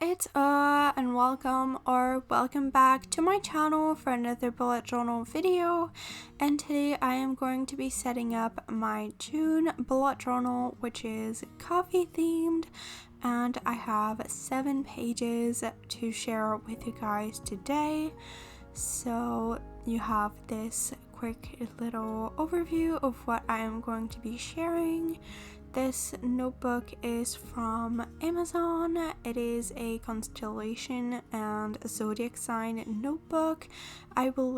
it's and welcome back to my channel for another bullet journal video. And today I am going to be setting up my June bullet journal, which is coffee themed, and I have 7 pages to share with you guys today. So you have this quick little overview of what I am going to be sharing. This notebook is from Amazon. It is a constellation and zodiac sign notebook. I will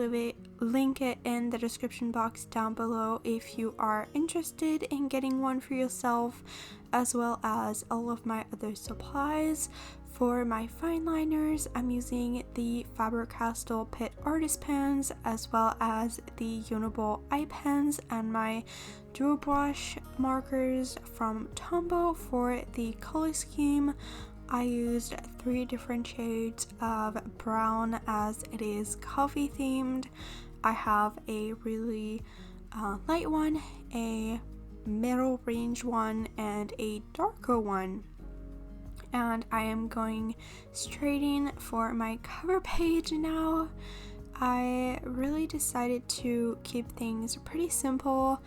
link it in the description box down below if you are interested in getting one for yourself, as well as all of my other supplies. For my fine liners, I'm using the Faber Castel Pitt artist pens, as well as the Uniball eye pens, and my dual brush markers from Tombow. For the color scheme, I used 3 different shades of brown as it is coffee themed. I have a really light one, a middle range one, and a darker one. And I am going straight in for my cover page now. I really decided to keep things pretty simple,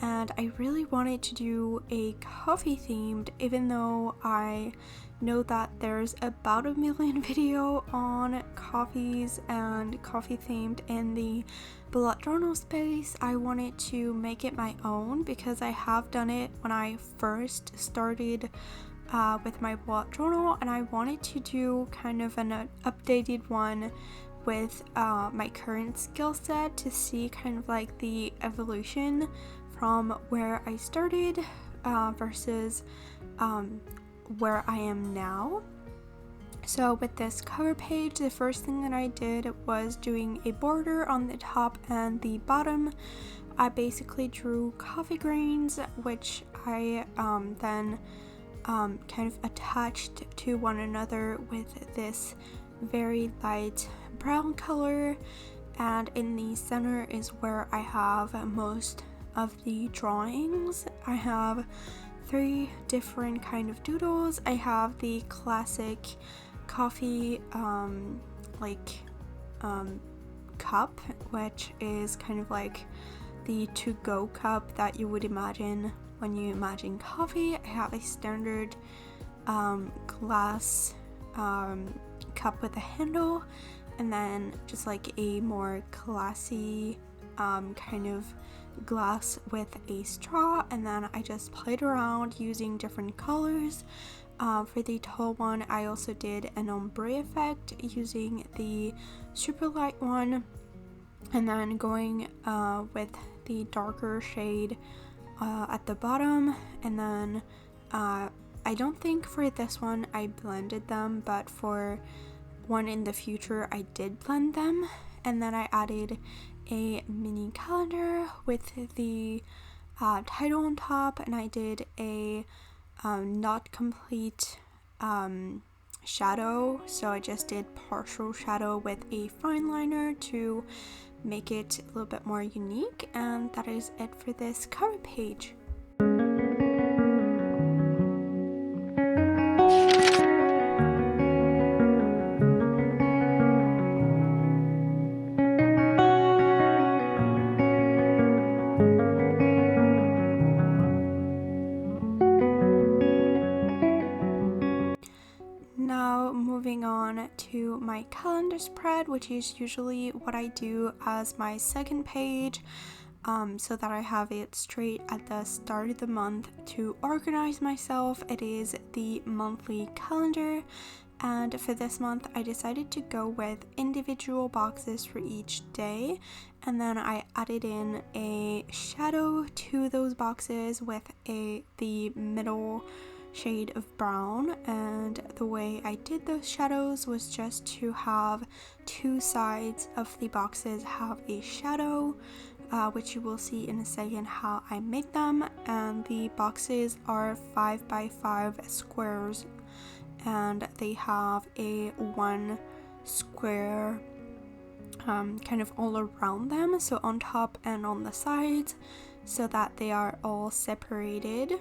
and I really wanted to do a coffee themed, even though I know that there's about 1 million video on coffees and coffee themed in the bullet journal space. I wanted to make it my own because I have done it when I first started with my bullet journal, and I wanted to do kind of an updated one with my current skill set to see kind of like the evolution from where I started versus where I am now. So with this cover page, the first thing that I did was doing a border on the top and the bottom. I basically drew coffee grains, which I then kind of attached to one another with this very light brown color, and in the center is where I have most of the drawings. I have 3 different kind of doodles. I have the classic coffee cup, which is kind of like the to-go cup that you would imagine when you imagine coffee. I have a standard glass cup with a handle, and then just like a more classy kind of glass with a straw, and then I just played around using different colors. For the tall one, I also did an ombre effect using the super light one, and then going with the darker shade at the bottom. And then I don't think for this one I blended them, but for one in the future I did blend them. And then I added a mini calendar with the title on top, and I did a not complete shadow, so I just did partial shadow with a fine liner to make it a little bit more unique. And that is it for this cover page. Now moving on to my calendar spread, which is usually what I do as my second page, so that I have it straight at the start of the month to organize myself. It is the monthly calendar, and for this month I decided to go with individual boxes for each day, and then I added in a shadow to those boxes with the middle shade of brown. And the way I did those shadows was just to have 2 sides of the boxes have a shadow, which you will see in a second how I made them. And the boxes are 5 by 5 squares, and they have a 1 square kind of all around them, so on top and on the sides, so that they are all separated.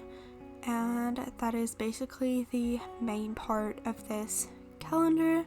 And that is basically the main part of this calendar.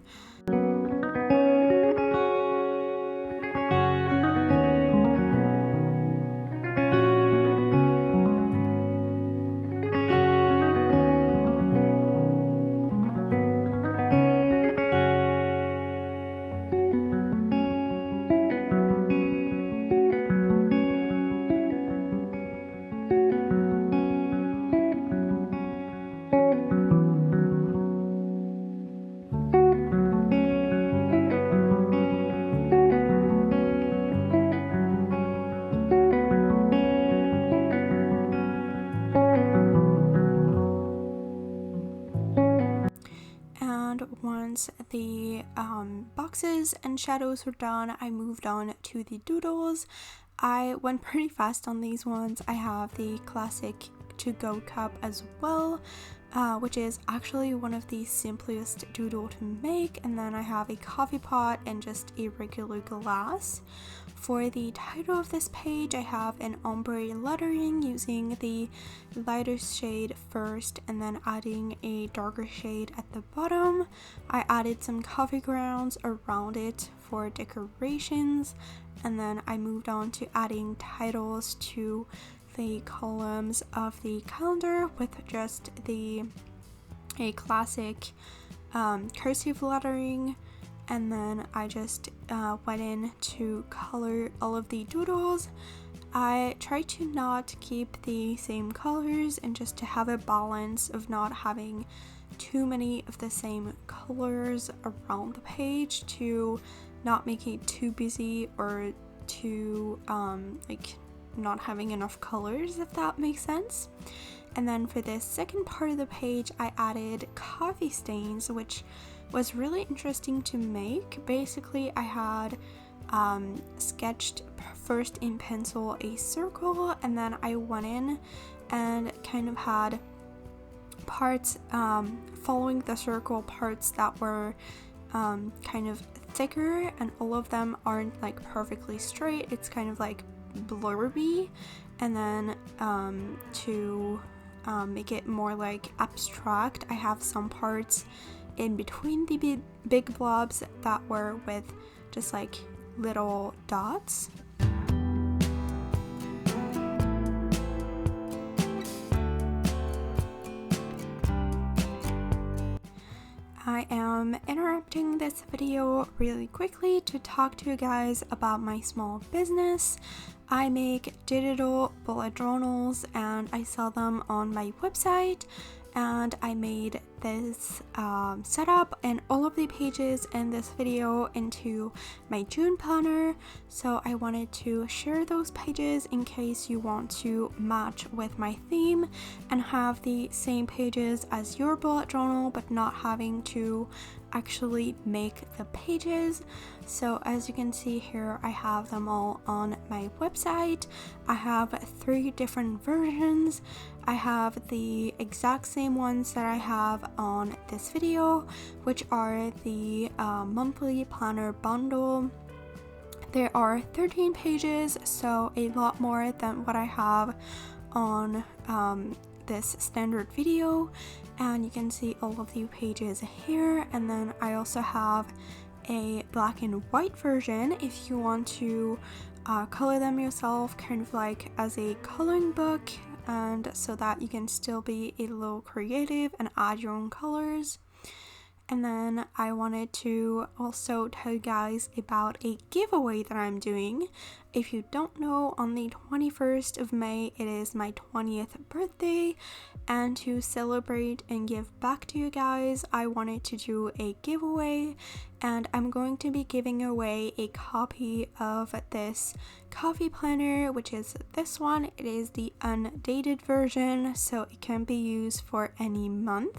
Once the boxes and shadows were done, I moved on to the doodles. I went pretty fast on these ones. I have the classic to-go cup as well, which is actually one of the simplest doodle to make, and then I have a coffee pot and just a regular glass. For the title of this page, I have an ombre lettering using the lighter shade first and then adding a darker shade at the bottom. I added some coffee grounds around it for decorations, and then I moved on to adding titles to the columns of the calendar with just a classic cursive lettering. And then I just went in to color all of the doodles. I tried to not keep the same colors and just to have a balance of not having too many of the same colors around the page to not make it too busy or too like not having enough colors, if that makes sense. And then for this second part of the page, I added coffee stains, which was really interesting to make. Basically, I had sketched first in pencil a circle, and then I went in and kind of had parts following the circle, parts that were kind of thicker, and all of them aren't like perfectly straight. It's kind of like blurby, and then to make it more like abstract, I have some parts in between the big blobs that were with just like little dots. I am interrupting this video really quickly to talk to you guys about my small business. I make digital bullet journals and I sell them on my website, and I made this setup and all of the pages in this video into my June planner, so I wanted to share those pages in case you want to match with my theme and have the same pages as your bullet journal but not having to actually make the pages. So as you can see here, I have them all on my website. I have 3 different versions. I have the exact same ones that I have on this video, which are the monthly planner bundle. There are 13 pages, so a lot more than what I have on this standard video, and you can see all of the pages here. And then I also have a black and white version if you want to color them yourself, kind of like as a coloring book, and so that you can still be a little creative and add your own colors. And then I wanted to also tell you guys about a giveaway that I'm doing. If you don't know, on the 21st of May, it is my 20th birthday, and to celebrate and give back to you guys, I wanted to do a giveaway, and I'm going to be giving away a copy of this coffee planner, which is this one. It is the undated version, so it can be used for any month.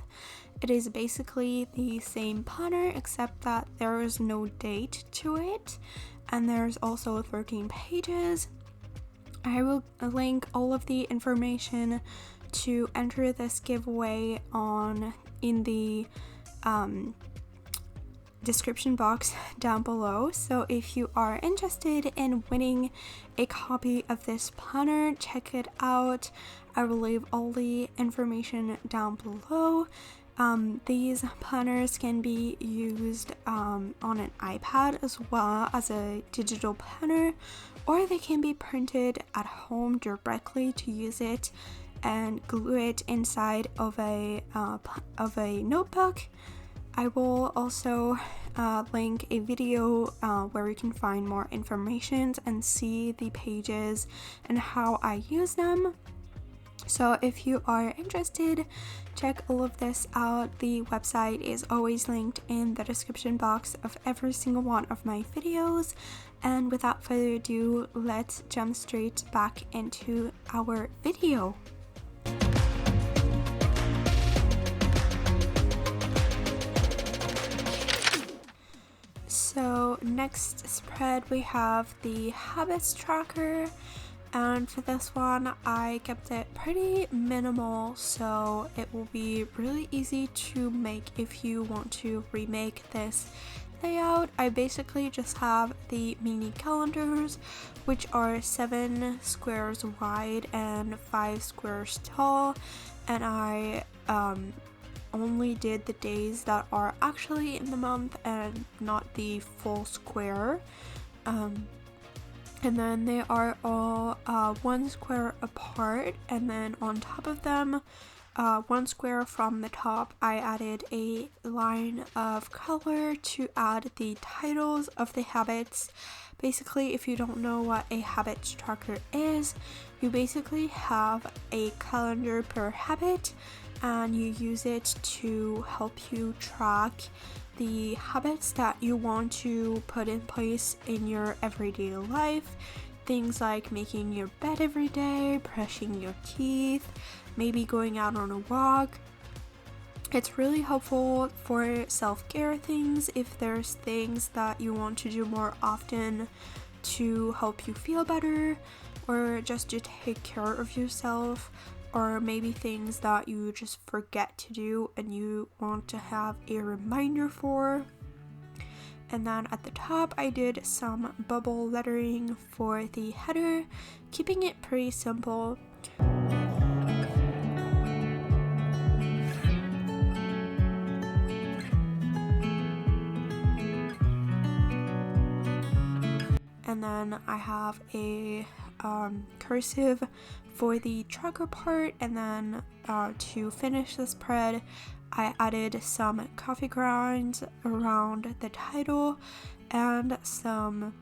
It is basically the same planner except that there is no date to it, and there's also 13 pages. I will link all of the information to enter this giveaway in the description box down below. So if you are interested in winning a copy of this planner, check it out. I will leave all the information down below. These planners can be used on an iPad as well as a digital planner, or they can be printed at home directly to use it and glue it inside of a notebook. I will also link a video where you can find more information and see the pages and how I use them. So if you are interested, check all of this out. The website is always linked in the description box of every single one of my videos. And without further ado, let's jump straight back into our video. So next spread we have the habits tracker, and for this one I kept it pretty minimal, so it will be really easy to make if you want to remake this layout. I basically just have the mini calendars, which are 7 squares wide and 5 squares tall, and I only did the days that are actually in the month and not the full square. And then they are all 1 square apart, and then on top of them, 1 square from the top, I added a line of color to add the titles of the habits. Basically, if you don't know what a habits tracker is, you basically have a calendar per habit, and you use it to help you track the habits that you want to put in place in your everyday life. Things like making your bed every day, brushing your teeth, maybe going out on a walk. It's really helpful for self-care things if there's things that you want to do more often to help you feel better, or just to take care of yourself, or maybe things that you just forget to do and you want to have a reminder for. And then at the top I did some bubble lettering for the header, keeping it pretty simple. And then I have a cursive for the tracker part, and then to finish the spread I added some coffee grounds around the title and some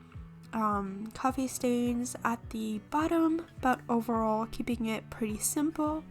coffee stains at the bottom, but overall keeping it pretty simple.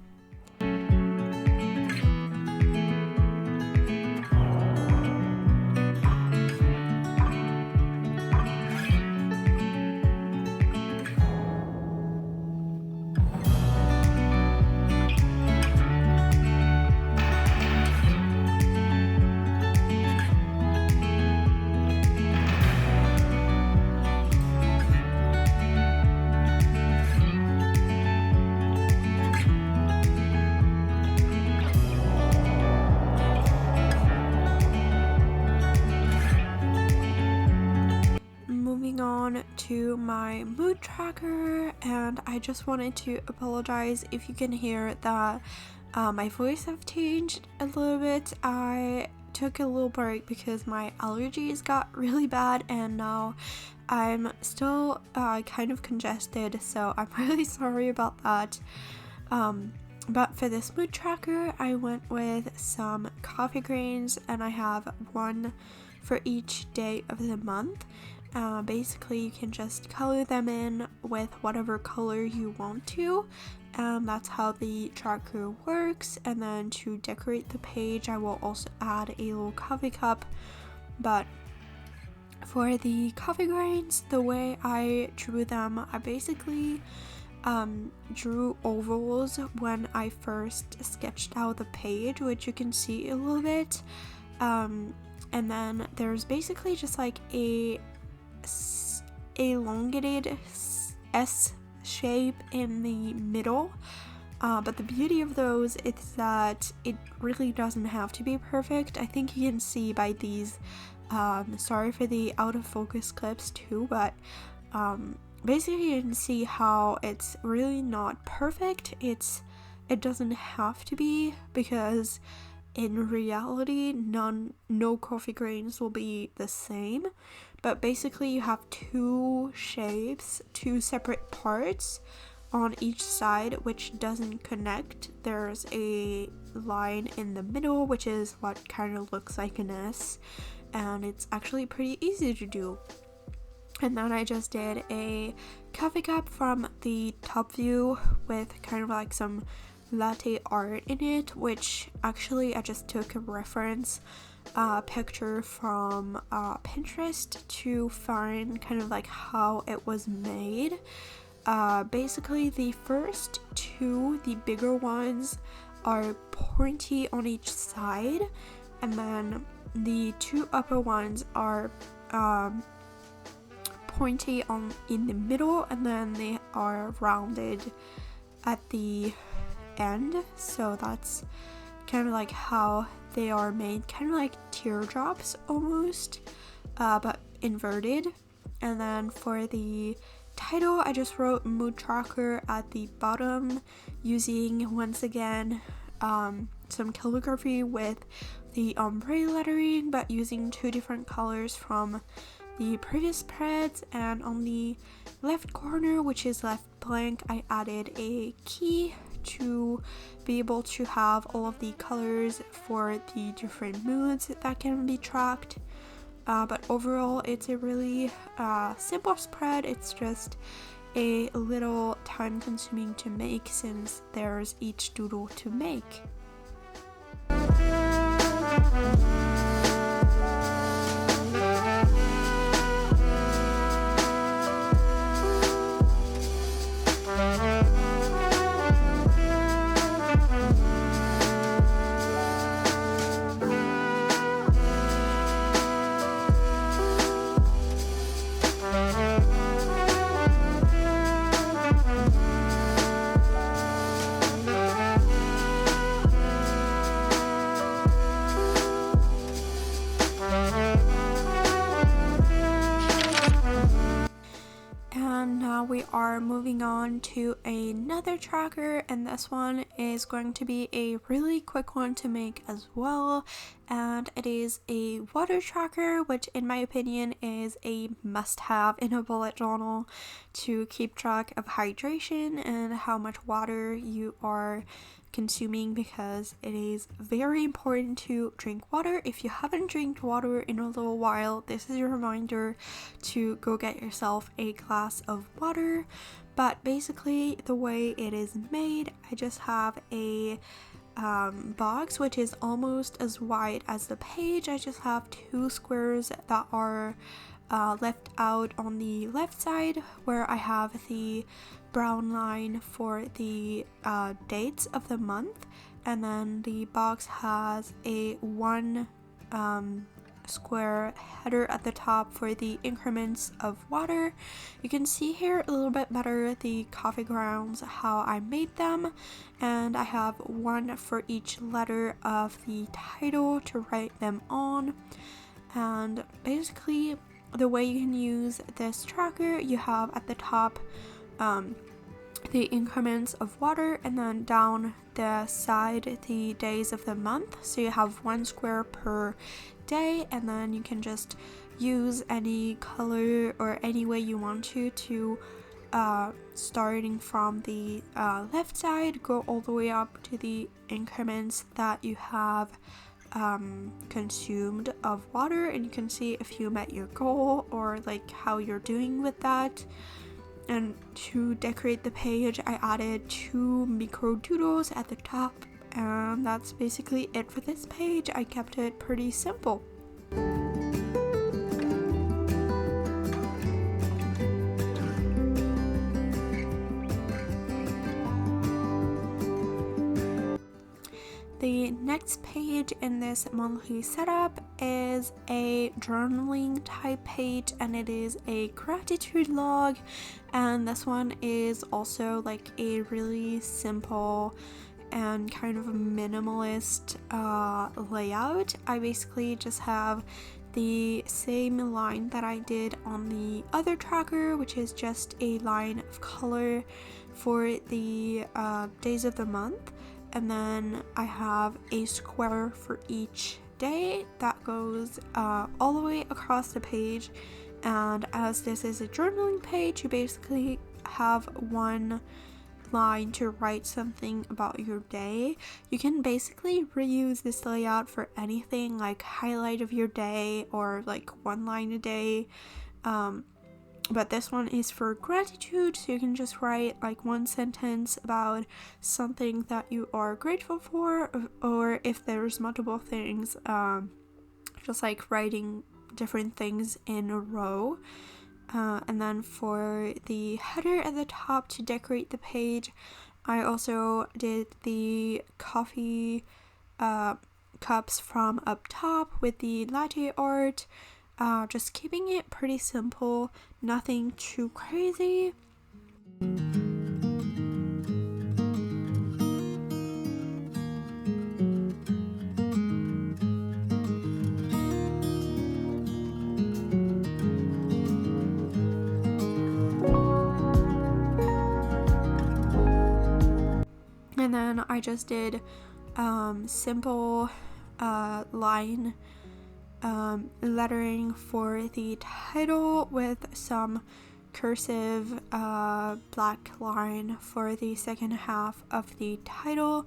To my mood tracker, and I just wanted to apologize if you can hear that my voice have changed a little bit. I took a little break because my allergies got really bad, and now I'm still kind of congested, so I'm really sorry about that. But for this mood tracker I went with some coffee grains, and I have one for each day of the month. Basically you can just color them in with whatever color you want to, and that's how the tracker works. And then to decorate the page I will also add a little coffee cup. But for the coffee grains, the way I drew them, I basically drew ovals when I first sketched out the page, which you can see a little bit, and then there's basically just like a elongated S shape in the middle, but the beauty of those is that it really doesn't have to be perfect. I think you can see by these, sorry for the out of focus clips too, but basically you can see how it's really not perfect. It doesn't have to be, because in reality no coffee grains will be the same, but basically you have two shapes, two separate parts on each side which doesn't connect. There's a line in the middle which is what kind of looks like an S, and it's actually pretty easy to do. And then I just did a coffee cup from the top view with kind of like some latte art in it, which actually I just took a reference picture from Pinterest to find kind of like how it was made. Basically the first two, the bigger ones, are pointy on each side, and then the two upper ones are pointy in the middle, and then they are rounded at the end. So that's kind of like how they are made, kind of like teardrops almost, but inverted. And then for the title, I just wrote mood tracker at the bottom using, once again, some calligraphy with the ombre lettering, but using two different colors from the previous spreads. And on the left corner, which is left blank, I added a key to be able to have all of the colors for the different moods that can be tracked. But overall, it's a really simple spread. It's just a little time consuming to make since there's each doodle to make. We are moving on to another tracker, and this one is going to be a really quick one to make as well, and it is a water tracker, which in my opinion is a must-have in a bullet journal to keep track of hydration and how much water you are consuming, because it is very important to drink water. If you haven't drank water in a little while, this is your reminder to go get yourself a glass of water. But basically the way it is made, I just have a box which is almost as wide as the page. I just have two squares that are left out on the left side, where I have the brown line for the dates of the month, and then the box has a one square header at the top for the increments of water. You can see here a little bit better the coffee grounds, how I made them, and I have one for each letter of the title to write them on. And basically the way you can use this tracker, you have at the top the increments of water, and then down the side the days of the month. So you have one square per day, and then you can just use any color or any way you want to starting from the left side, go all the way up to the increments that you have consumed of water, and you can see if you met your goal or like how you're doing with that. And to decorate the page, I added two micro doodles at the top, and that's basically it for this page. I kept it pretty simple. The next page in this monthly setup is a journaling type page, and it is a gratitude log, and this one is also like a really simple and kind of a minimalist layout. I basically just have the same line that I did on the other tracker, which is just a line of color for the days of the month. and then I have a square for each day that goes all the way across the page. And as this is a journaling page, you basically have one line to write something about your day. You can basically reuse this layout for anything, like highlight of your day or like one line a day. But this one is for gratitude, so you can just write like one sentence about something that you are grateful for, or if there's multiple things, just like writing different things in a row. And then for the header at the top to decorate the page, I also did the coffee cups from up top with the latte art, just keeping it pretty simple, nothing too crazy. And then I just did simple line lettering for the title with some cursive black line for the second half of the title.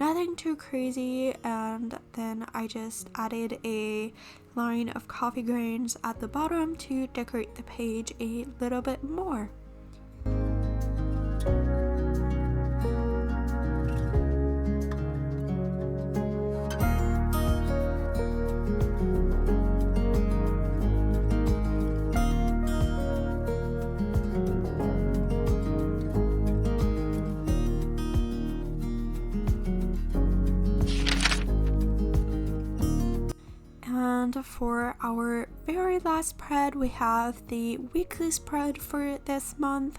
Nothing too crazy. And then I just added a line of coffee grains at the bottom to decorate the page a little bit more. And for our very last spread, we have the weekly spread for this month,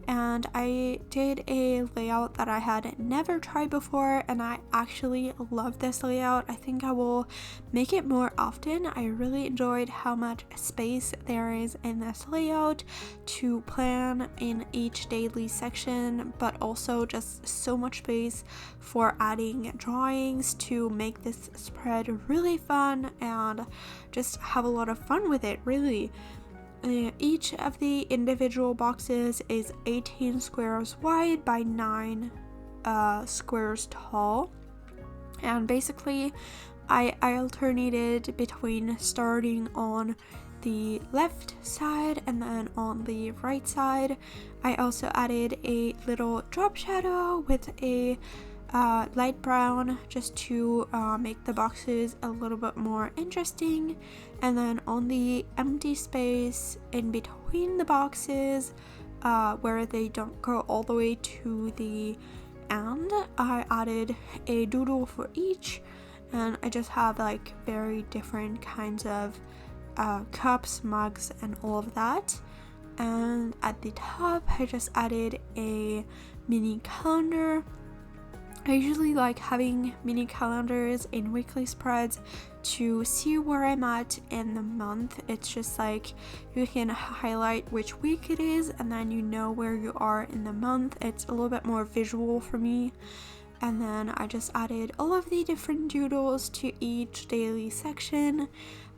and I did a layout that I had never tried before, and I actually love this layout. I think I will make it more often. I really enjoyed how much space there is in this layout to plan in each daily section, but also just so much space for adding drawings to make this spread really fun and just have a lot of fun with it, really. Each of the individual boxes is 18 squares wide by 9 squares tall, and basically I alternated between starting on the left side and then on the right side. I also added a little drop shadow with a light brown just to make the boxes a little bit more interesting. And then on the empty space in between the boxes, where they don't go all the way to the end, I added a doodle for each, and I just have like very different kinds of cups, mugs, and all of that. And at the top I just added a mini calendar. I usually like having mini calendars in weekly spreads to see where I'm at in the month. It's just like you can highlight which week it is, and then you know where you are in the month. It's a little bit more visual for me. And then I just added all of the different doodles to each daily section.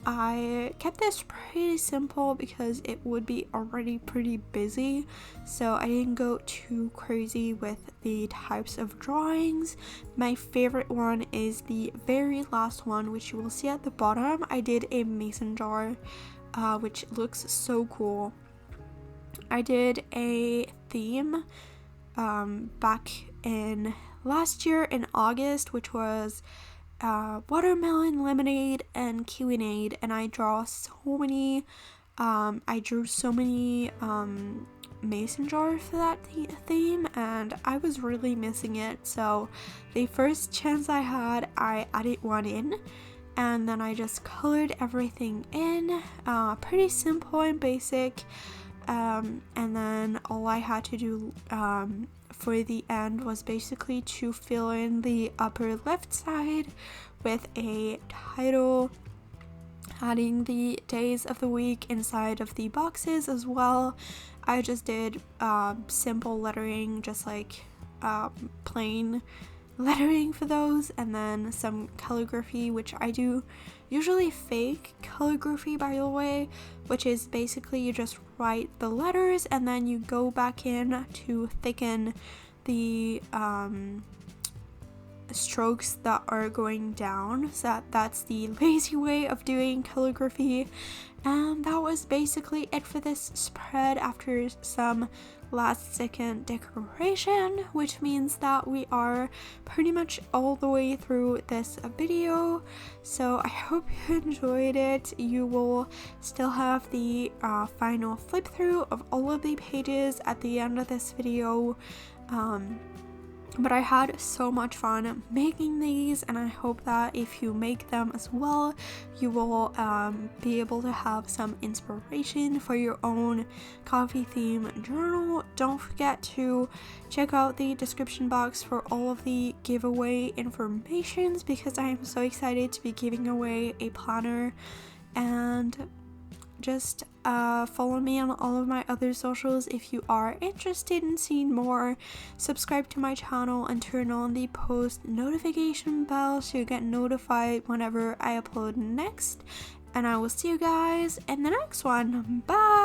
I kept this pretty simple because it would be already pretty busy, so I didn't go too crazy with the types of drawings. My favorite one is the very last one, which you will see at the bottom. I did a mason jar, which looks so cool. I did a theme back in last year in August, which was watermelon, lemonade, and kiwinade, and I drew so many mason jars for that theme, and I was really missing it. So the first chance I had, I added one in, and then I just colored everything in, pretty simple and basic. And then all I had to do for the end was basically to fill in the upper left side with a title, adding the days of the week inside of the boxes as well. I just did simple lettering, just like plain lettering for those, and then some calligraphy, which I do usually fake calligraphy, by the way, which is basically you just write the letters and then you go back in to thicken the strokes that are going down. So that's the lazy way of doing calligraphy. And that was basically it for this spread after some last second decoration, which means that we are pretty much all the way through this video. So I hope you enjoyed it. You will still have the final flip through of all of the pages at the end of this video. But I had so much fun making these, and I hope that if you make them as well, you will be able to have some inspiration for your own coffee theme journal. Don't forget to check out the description box for all of the giveaway informations, because I am so excited to be giving away a planner. And just follow me on all of my other socials if you are interested in seeing more. Subscribe to my channel and turn on the post notification bell so you get notified whenever I upload next. And I will see you guys in the next one. Bye!